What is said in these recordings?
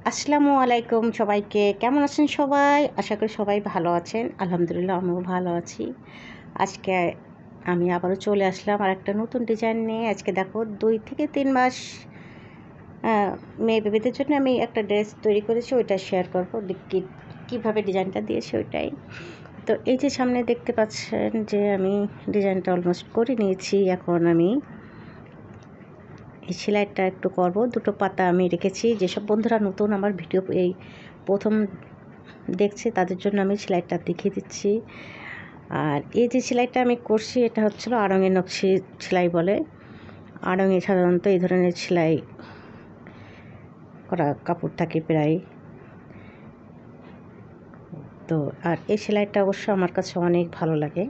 আসসালামু আলাইকুম সবাইকে। কেমন আছেন সবাই? আশা করি সবাই ভালো আছেন। আলহামদুলিল্লাহ আমিও ভালো আছি। আজকে আমি আবারও চলে আসলাম আরেকটা নতুন ডিজাইন নিয়ে। আজকে দেখো 2 থেকে 3 মাস মেয়ে বেবিদের জন্য আমি একটা ড্রেস তৈরি করেছি, ওইটা শেয়ার করব। কীভাবে ডিজাইনটা দিয়েছি ওইটাই। তো এই যে সামনে দেখতে পাচ্ছেন যে আমি ডিজাইনটা অলমোস্ট করে নিয়েছি। এখন আমি এই সেলাইটা একটু করব। 2টো পাতা আমি রেখেছি। যেসব বন্ধুরা নতুন আমার ভিডিও এই প্রথম দেখছে তাদের জন্য আমি সেলাইটা দেখিয়ে দিচ্ছি। আর এই যে সেলাইটা আমি করছি এটা হচ্ছিল আড়ঙের নকশি সেলাই বলে। আড়ঙে সাধারণত এই ধরনের সেলাই করা কাপড় থাকে প্রায়। তো আর এই সেলাইটা অবশ্য আমার কাছে অনেক ভালো লাগে।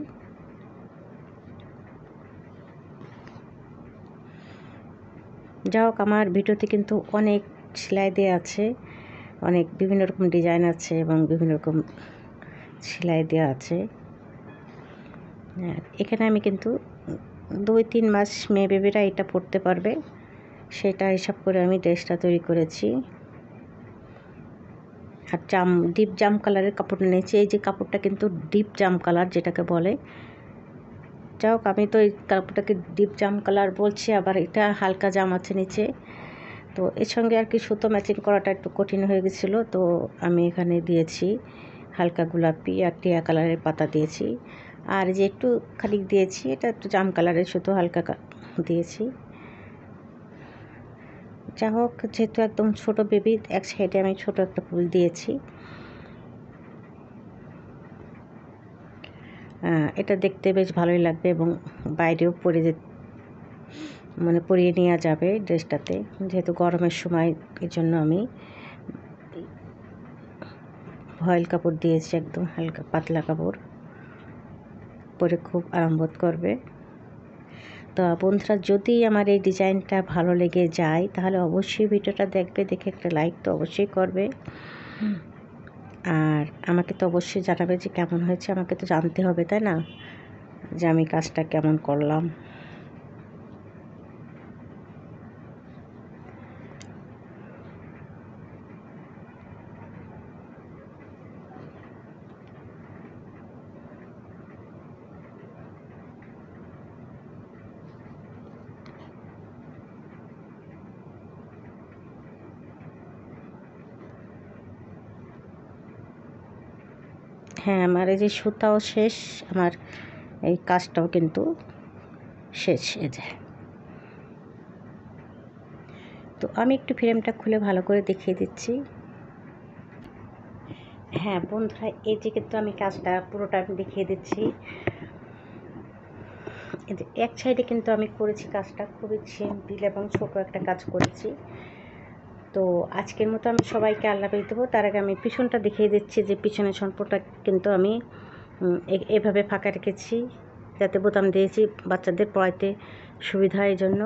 যা হোক, আমার ভিডিওতে কিন্তু অনেক সেলাই দেওয়া আছে, অনেক বিভিন্ন রকম ডিজাইন আছে এবং বিভিন্ন রকম সেলাই দেওয়া আছে। এখানে আমি কিন্তু 2-3 মাস মেয়ে বেবিরা এটা পরতে পারবে সেটা হিসাব করে আমি ড্রেসটা তৈরি করেছি। আর ডিপ জাম কালারের কাপড় নিয়েছি। এই যে কাপড়টা কিন্তু ডিপ জাম কালার যেটাকে বলে। যাই হোক, আমি তো এই কাপড়টাকে ডিপ জাম কালার বলছি, আবার এটা হালকা জাম আছে নিচে। তো এর সঙ্গে আর কি সুতো ম্যাচিং করাটা একটু কঠিন হয়ে গেছিলো। তো আমি এখানে দিয়েছি হালকা গোলাপি আর টিয়া কালারের পাতা দিয়েছি। আর যে একটু খানিক দিয়েছি এটা একটু জাম কালারের সুতো হালকা দিয়েছি। যা হোক, যেহেতু একদম ছোট বেবি, এক সাইডে আমি ছোট একটা ফুল দিয়েছি। এটা দেখতে বেশ ভালোই লাগবে এবং বাইরেও পরিয়ে নেওয়া যাবে ড্রেসটাতে, যেহেতু গরমের সময়। এই জন্য আমি ভয়েল কাপড় দিয়েছি, একদম হালকা পাতলা কাপড়, পরে খুব আরাম বোধ করবে। তো বন্ধুরা, যদি আমার এই ডিজাইনটা ভালো লেগে যায় তাহলে অবশ্যই ভিডিওটা দেখবে, দেখে একটা লাইক তো অবশ্যই করবে। আর আমাকে তো অবশ্যই জানাবে যে কেমন হয়েছে। আমাকে তো জানতে হবে, তাই না, যে আমি কাজটা কেমন করলাম। হ্যাঁ, আমার এই যে সুতাও শেষ, আমার এই কাজটাও কিন্তু শেষ হয়ে যায়। তো আমি একটু ফ্রেমটা খুলে ভালো করে দেখিয়ে দিচ্ছি। হ্যাঁ বন্ধুরা, এই যে কিন্তু আমি কাজটা পুরোটা আমি দেখিয়ে দিচ্ছি। এই যে এক সাইডে কিন্তু আমি করেছি কাজটা খুবই সিম্পল এবং ছোট একটা কাজ করেছি। তো আজকের মতো আমি সবাইকে আল্লাহ হাফেজ দেবো। তার আগে আমি পিছনটা দেখিয়ে দিচ্ছি যে পিছনের সম্পর্কটা কিন্তু আমি এভাবে ফাঁকা রেখেছি, যাতে বোতাম দিয়েছি বাচ্চাদের পড়াইতে সুবিধা এই জন্য।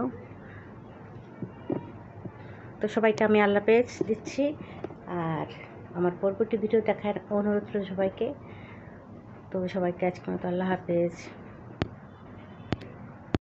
তো সবাইকে আমি আল্লাহ হাফেজ দিচ্ছি। আর আমার পরবর্তী ভিডিও দেখার অনুরোধ রইল সবাইকে। তো সবাইকে আজকের মতো আল্লাহ হাফেজ।